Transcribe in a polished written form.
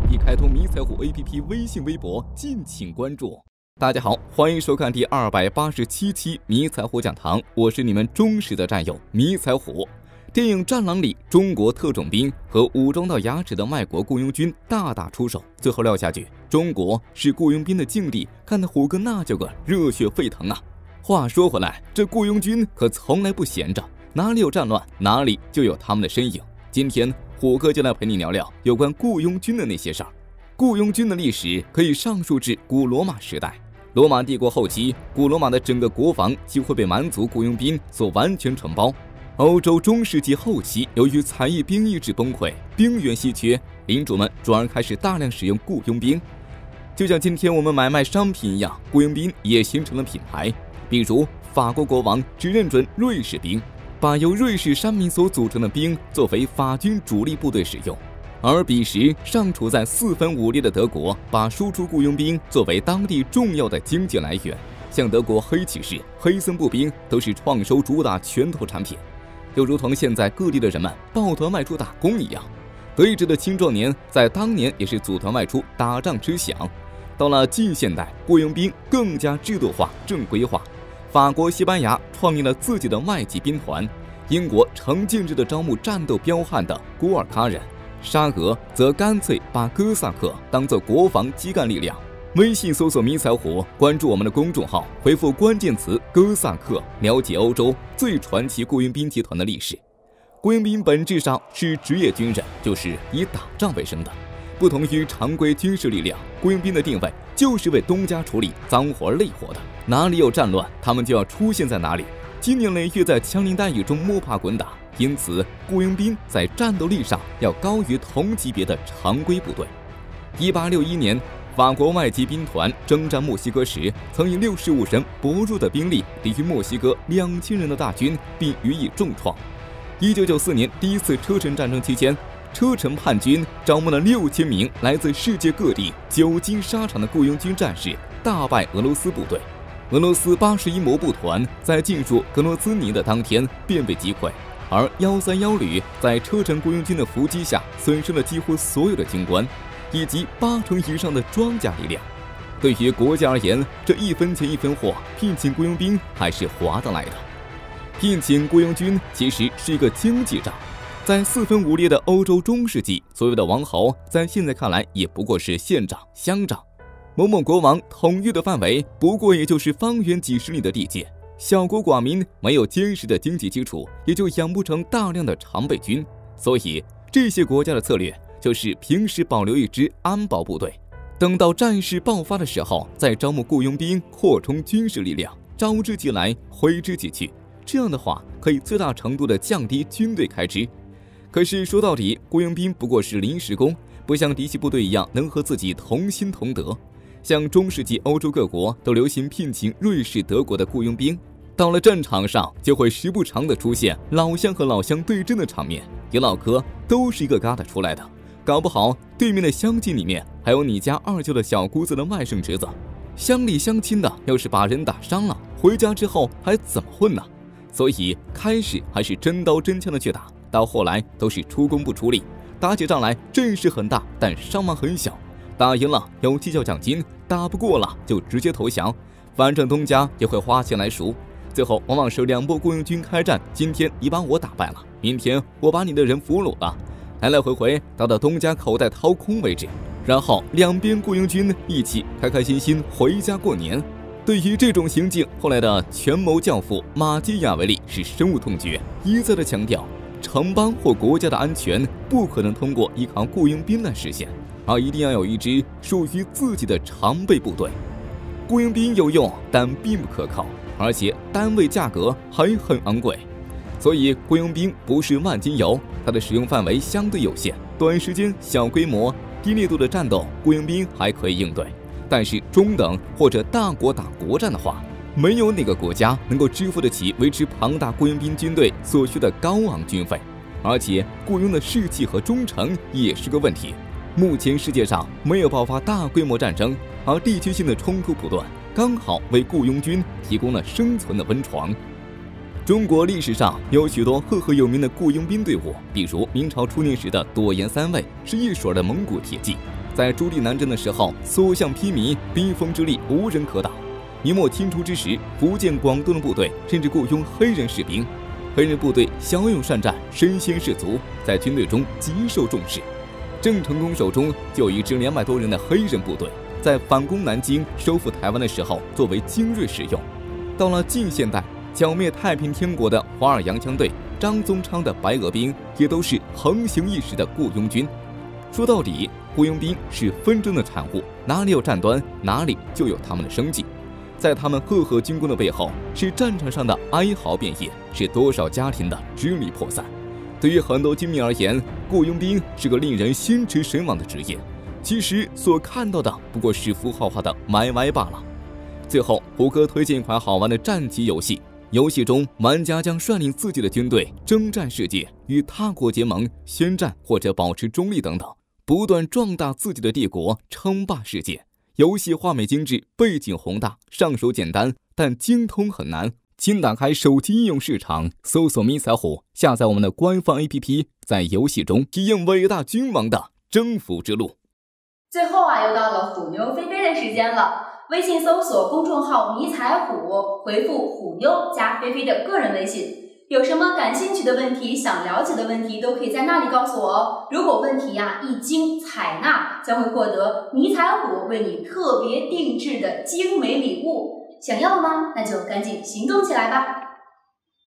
已开通迷彩虎 APP 微信、微博，敬请关注。大家好，欢迎收看第287期迷彩虎讲堂，我是你们忠实的战友迷彩虎。电影《战狼》里，中国特种兵和武装到牙齿的外国雇佣军大打出手，最后撂下句“中国是雇佣兵的境地”，看得虎哥那叫个热血沸腾啊！话说回来，这雇佣军可从来不闲着，哪里有战乱，哪里就有他们的身影。今天虎哥就来陪你聊聊有关雇佣军的那些事儿。雇佣军的历史可以上溯至古罗马时代。罗马帝国后期，古罗马的整个国防几乎被蛮族雇佣兵所完全承包。欧洲中世纪后期，由于采邑兵役制崩溃，兵源稀缺，领主们转而开始大量使用雇佣兵。就像今天我们买卖商品一样，雇佣兵也形成了品牌。比如法国国王只认准瑞士兵，把由瑞士山民所组成的兵作为法军主力部队使用。而彼时尚处在四分五裂的德国，把输出雇佣兵作为当地重要的经济来源。像德国黑骑士、黑森步兵都是创收主打拳头产品，就如同现在各地的人们抱团外出打工一样。德意志的青壮年在当年也是组团外出打仗吃饷。到了近现代，雇佣兵更加制度化、正规化。法国、西班牙创立了自己的外籍兵团，英国成建制的招募战斗彪悍的古尔喀人，沙俄则干脆把哥萨克当作国防基干力量。微信搜索迷彩虎，关注我们的公众号，回复关键词哥萨克，了解欧洲最传奇雇佣兵集团的历史。雇佣兵本质上是职业军人，就是以打仗为生的。不同于常规军事力量，雇佣兵的定位就是为东家处理脏活累活的，哪里有战乱，他们就要出现在哪里，经年累月在枪林弹雨中摸爬滚打，因此雇佣兵在战斗力上要高于同级别的常规部队。1861年，法国外籍兵团征战墨西哥时，曾以65人薄弱的兵力抵御墨西哥2000人的大军，并予以重创。1994年第一次车臣战争期间，车臣叛军招募了6000名来自世界各地久经沙场的雇佣军战士，大败俄罗斯部队。俄罗斯81摩步团在进入格罗兹尼的当天便被击溃，而131旅在车臣雇佣军的伏击下，损失了几乎所有的军官以及80%以上的装甲力量。对于国家而言，这一分钱一分货，聘请雇佣兵还是划得来的。聘请雇佣军其实是一个经济账。在四分五裂的欧洲中世纪，所谓的王侯在现在看来也不过是县长、乡长。某某国王统御的范围不过也就是方圆几十里的地界，小国寡民没有坚实的经济基础，也就养不成大量的常备军。所以这些国家的策略就是平时保留一支安保部队，等到战事爆发的时候再招募雇佣兵，扩充军事力量，招之即来，挥之即去。这样的话可以最大程度地降低军队开支。可是说到底，雇佣兵不过是临时工，不像嫡系部队一样能和自己同心同德。像中世纪欧洲各国都流行聘请瑞士、德国的雇佣兵，到了战场上就会时不常地出现老乡和老乡对阵的场面，一唠嗑都是一个疙瘩出来的，搞不好对面的乡亲里面还有你家二舅的小姑子的外甥侄子。乡里乡亲的要是把人打伤了，回家之后还怎么混呢？所以开始还是真刀真枪的去打，到后来都是出工不出力，打起仗来阵势很大，但伤亡很小。打赢了有绩效奖金，打不过了就直接投降，反正东家也会花钱来赎。最后往往是两拨雇佣军开战，今天你把我打败了，明天我把你的人俘虏了，来来回回打到东家口袋掏空为止，然后两边雇佣军一起开开心心回家过年。对于这种行径，后来的权谋教父马基雅维利是深恶痛绝，一再的强调，城邦或国家的安全不可能通过依靠雇佣兵来实现，而一定要有一支属于自己的常备部队。雇佣兵有用，但并不可靠，而且单位价格还很昂贵。所以雇佣兵不是万金油，它的使用范围相对有限，短时间、小规模、低烈度的战斗，雇佣兵还可以应对。但是中等或者大国打国战的话，没有哪个国家能够支付得起维持庞大雇佣兵军队所需的高昂军费，而且雇佣的士气和忠诚也是个问题。目前世界上没有爆发大规模战争，而地区性的冲突不断，刚好为雇佣军提供了生存的温床。中国历史上有许多赫赫有名的雇佣兵队伍，比如明朝初年时的朵颜三位是一水的蒙古铁骑，在朱棣南征的时候，所向披靡，兵锋之力无人可挡。明末清初之时，福建、广东的部队甚至雇佣黑人士兵，黑人部队骁勇善战，身先士卒，在军队中极受重视。郑成功手中就有一支200多人的黑人部队，在反攻南京、收复台湾的时候作为精锐使用。到了近现代，剿灭太平天国的华尔洋枪队、张宗昌的白俄兵，也都是横行一时的雇佣军。说到底，雇佣兵是纷争的产物，哪里有战端，哪里就有他们的生计。在他们赫赫军功的背后，是战场上的哀嚎遍野，是多少家庭的支离破散。对于很多军民而言，雇佣兵是个令人心驰神往的职业，其实所看到的不过是符号化的买卖罢了。最后，胡歌推荐一款好玩的战棋游戏，游戏中玩家将率领自己的军队征战世界，与他国结盟、宣战或者保持中立等等，不断壮大自己的帝国，称霸世界。游戏画面精致，背景宏大，上手简单，但精通很难。请打开手机应用市场，搜索迷彩虎，下载我们的官方 APP， 在游戏中体验伟大君王的征服之路。最后又到了虎妞飞飞的时间了。微信搜索公众号迷彩虎，回复虎妞加飞飞的个人微信。有什么感兴趣的问题、想了解的问题，都可以在那里告诉我哦。如果问题一经采纳，将会获得迷彩虎为你特别定制的精美礼物。想要吗？那就赶紧行动起来吧！